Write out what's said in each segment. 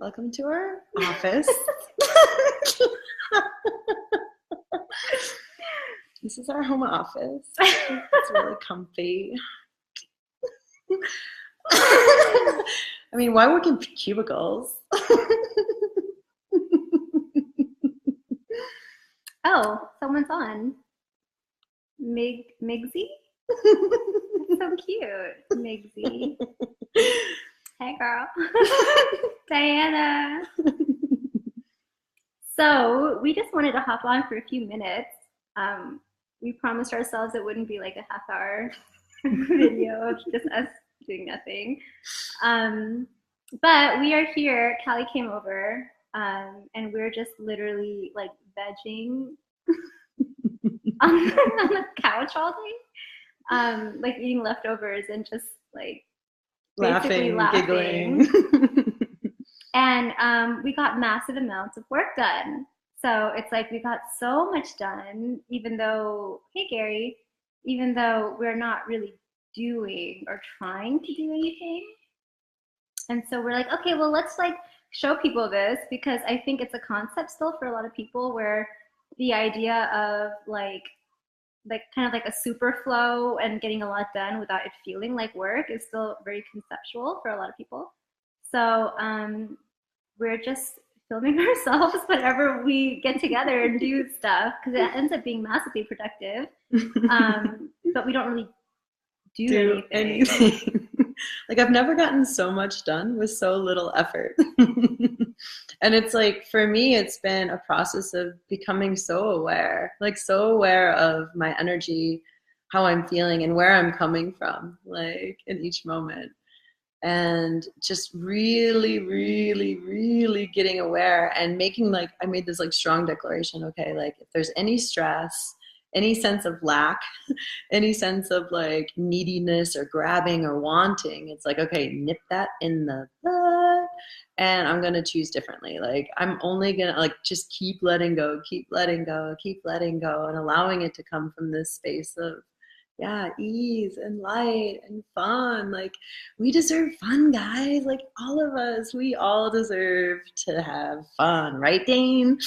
Welcome to our office. This is our home office. It's really comfy. I mean, why work in cubicles? Oh, someone's on. Migsy? That's so cute. Migsy. Hey, girl. Diana. So we just wanted to hop on for a few minutes. We promised ourselves it wouldn't be like a half-hour video of just us doing nothing. But we are here. Callie came over, and we're just literally like vegging on the couch all day, like eating leftovers and just like laughing. Giggling. And we got massive amounts of work done. So it's like we got so much done, even though, hey Gary, even though we're not really doing or trying to do anything. And so we're like, okay, well, let's like show people this, because I think it's a concept still for a lot of people where the idea of like kind of like a super flow and getting a lot done without it feeling like work is still very conceptual for a lot of people. So we're just filming ourselves whenever we get together and do stuff, because it ends up being massively productive. But we don't really do anything. Like, I've never gotten so much done with so little effort. And it's like, for me, it's been a process of becoming so aware of my energy, how I'm feeling, and where I'm coming from, like in each moment. And just really, really, really getting aware and making like, I made this like strong declaration, okay, like if there's any stress, any sense of lack, any sense of like neediness or grabbing or wanting, it's like, okay, nip that in the bud, and I'm going to choose differently. Like, I'm only going to like just keep letting go, and allowing it to come from this space of, yeah, ease and light and fun. Like, we deserve fun, guys. Like, all of us, we all deserve to have fun, right, Dane?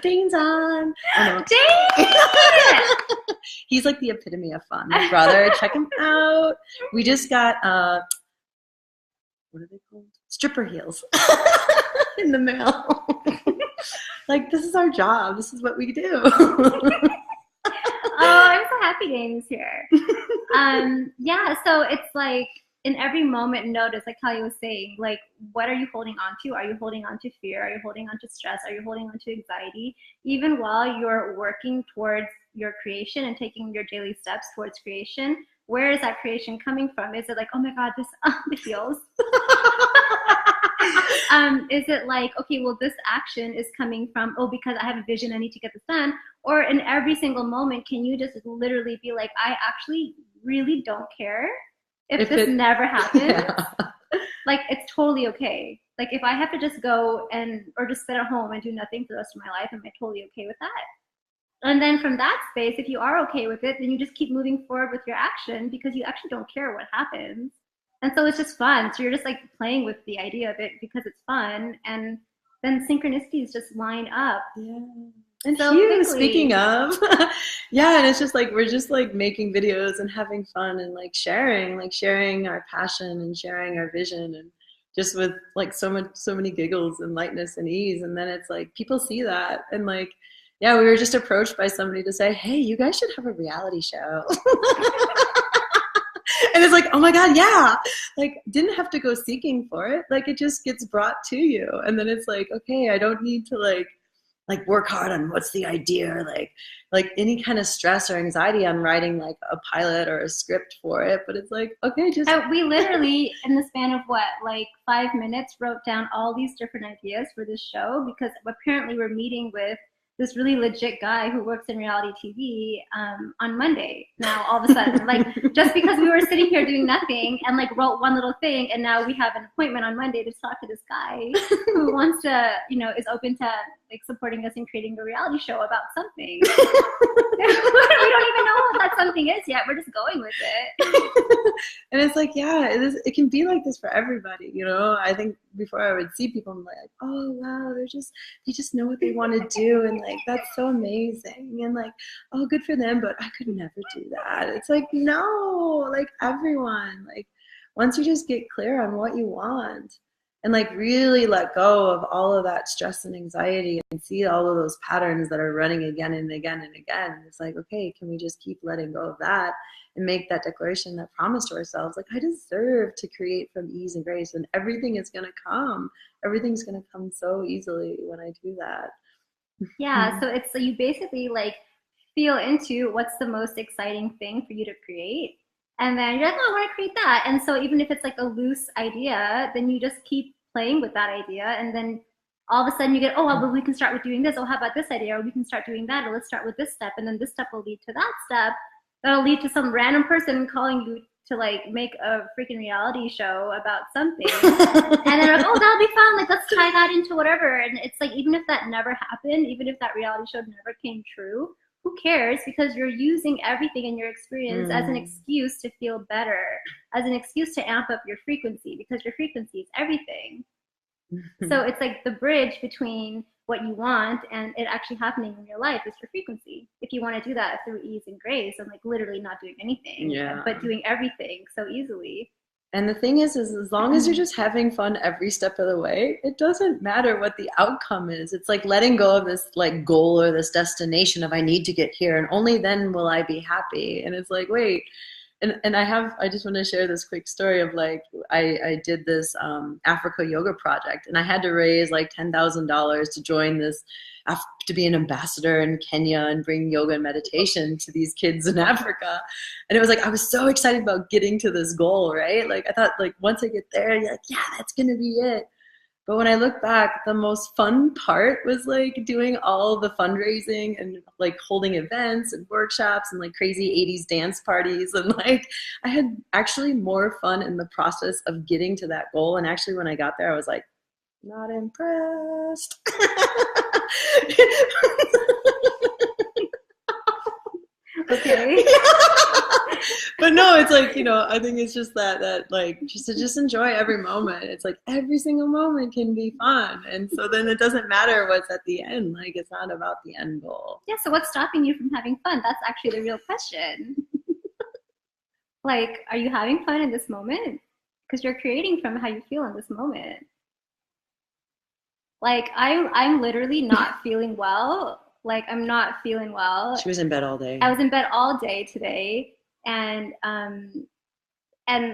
Dane's on. Oh, no. Dane! He's like the epitome of fun. My brother, check him out. We just got what are they called? Stripper heels in the mail. Like, this is our job. This is what we do. Oh, I'm so happy Dane's here. Yeah, so it's like in every moment, notice, like Callie was saying, like, what are you holding on to? Are you holding on to fear? Are you holding on to stress? Are you holding on to anxiety? Even while you're working towards your creation and taking your daily steps towards creation, where is that creation coming from? Is it like, oh my God, this the heels? Is it like, okay, well, this action is coming from, oh, because I have a vision, I need to get this done? Or in every single moment, can you just literally be like, I actually really don't care if this never happens. Yeah. Like, it's totally okay. Like, if I have to just go or just sit at home and do nothing for the rest of my life, am I totally okay with that? And then from that space, if you are okay with it, then you just keep moving forward with your action, because you actually don't care what happens. And so it's just fun. So you're just like playing with the idea of it because it's fun. And then synchronicities just line up. Yeah. And so speaking of, yeah, and it's just like, we're just like making videos and having fun and like sharing our passion and sharing our vision, and just with like so many giggles and lightness and ease. And then it's like, people see that, and like, yeah, we were just approached by somebody to say, hey, you guys should have a reality show. And it's like, oh my God, yeah. Like, didn't have to go seeking for it. Like, it just gets brought to you. And then it's like, okay, I don't need to like work hard on what's the idea, like any kind of stress or anxiety on writing like a pilot or a script for it. But it's like, okay, just. We literally, in the span of what, like 5 minutes, wrote down all these different ideas for this show, because apparently we're meeting with this really legit guy who works in reality TV on Monday. Now, all of a sudden, like, just because we were sitting here doing nothing and like wrote one little thing, and now we have an appointment on Monday to talk to this guy who wants to, is open to like supporting us in creating a reality show about something. We don't even know what that something is yet. We're just going with it. And it's like, yeah, it can be like this for everybody, you know. I think before I would see people, I'm like, oh wow, they just know what they want to do, and like that's so amazing, and like, oh, good for them, but I could never do that. It's like, no, like everyone, like once you just get clear on what you want and like really let go of all of that stress and anxiety and see all of those patterns that are running again and again and again, it's like, okay, can we just keep letting go of that and make that declaration, that promise to ourselves, like I deserve to create from ease and grace, and everything is going to come. Everything's going to come so easily when I do that. Yeah, so it's, so you basically like feel into what's the most exciting thing for you to create. And then you're like, oh, I want to create that. And so even if it's like a loose idea, then you just keep playing with that idea. And then all of a sudden you get, oh, well, we can start with doing this. Oh, how about this idea? Or we can start doing that. Or let's start with this step. And then this step will lead to that step. That'll lead to some random person calling you to like make a freaking reality show about something. And then like, oh, that'll be fun. Like, let's tie that into whatever. And it's like, even if that never happened, even if that reality show never came true, who cares? Because you're using everything in your experience as an excuse to feel better, as an excuse to amp up your frequency, because your frequency is everything. So it's like the bridge between what you want and it actually happening in real life is your frequency. If you want to do that through ease and grace and like literally not doing anything, but doing everything so easily. And the thing is as long as you're just having fun every step of the way, it doesn't matter what the outcome is. It's like letting go of this like goal or this destination of I need to get here and only then will I be happy. And it's like, wait, and I just want to share this quick story of like, I did this Africa yoga project, and I had to raise like $10,000 to join this, to be an ambassador in Kenya and bring yoga and meditation to these kids in Africa. And it was like, I was so excited about getting to this goal, right? Like I thought like once I get there, you're like, yeah, that's going to be it. But when I look back, the most fun part was like doing all the fundraising and like holding events and workshops and like crazy 80s dance parties. And like I had actually more fun in the process of getting to that goal. And actually when I got there, I was like, not impressed. Okay. But no, it's like, you know, I think it's just that like just to just enjoy every moment. It's like every single moment can be fun. And so then it doesn't matter what's at the end. Like it's not about the end goal. Yeah, so what's stopping you from having fun? That's actually the real question. Like, are you having fun in this moment? Because you're creating from how you feel in this moment. Like I'm literally not feeling well. Like I'm not feeling well. She was in bed all day. I was in bed all day today, and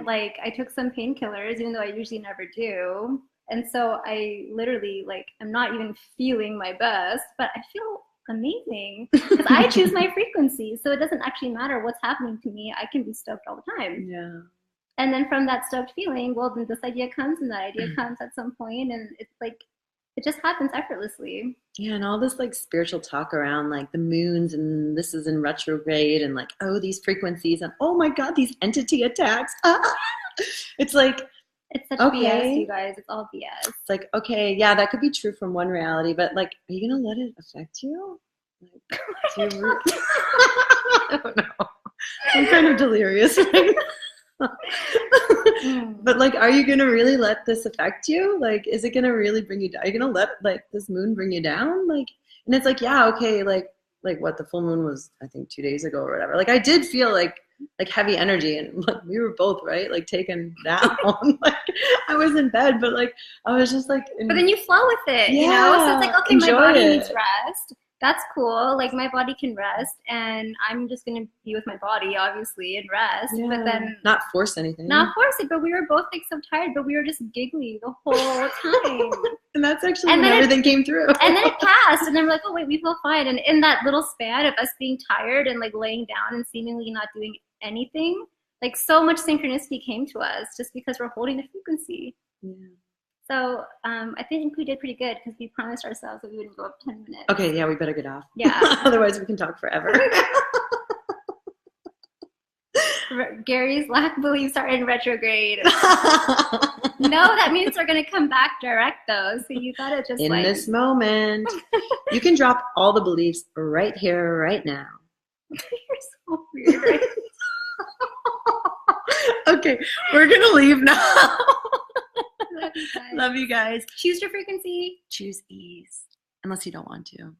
like I took some painkillers, even though I usually never do. And so I literally like I'm not even feeling my best, but I feel amazing because I choose my frequency. So it doesn't actually matter what's happening to me. I can be stoked all the time. Yeah. And then from that stoked feeling, well, then this idea comes, and that idea comes at some point, and it's like it just happens effortlessly. Yeah, and all this like spiritual talk around like the moons and this is in retrograde and like, oh, these frequencies and oh my God, these entity attacks. It's like, it's such BS, you guys. It's all BS. It's like, okay, yeah, that could be true from one reality, but like, are you gonna let it affect you? Like, I don't know. I'm kind of delirious right now. But like, are you gonna really let this affect you? Like, is it gonna really bring you down? Are you gonna let like this moon bring you down? Like, and it's like, yeah, okay, like what the full moon was, I think 2 days ago or whatever. Like, I did feel like heavy energy, and like we were both right, like taken down. Like, I was in bed, but like I was just like. But then you flow with it, you know. So it's like, okay, my body needs rest. That's cool. Like my body can rest, and I'm just gonna be with my body, obviously, and rest. Yeah. But then not force anything. Not force it. But we were both like so tired, but we were just giggly the whole time. And that's actually when everything came through. And then it passed, and then we're like, oh wait, we feel fine. And in that little span of us being tired and like laying down and seemingly not doing anything, like so much synchronicity came to us just because we're holding the frequency. Yeah. So I think we did pretty good because we promised ourselves that we wouldn't go up 10 minutes. Okay, yeah, we better get off. Yeah. Otherwise we can talk forever. Gary's lack beliefs are in retrograde. No, that means they're going to come back direct, though. So you got to just in this moment. You can drop all the beliefs right here, right now. You're so weird, right? Okay, we're going to leave now. Love you guys. Love you guys. Choose your frequency. Choose ease, unless you don't want to.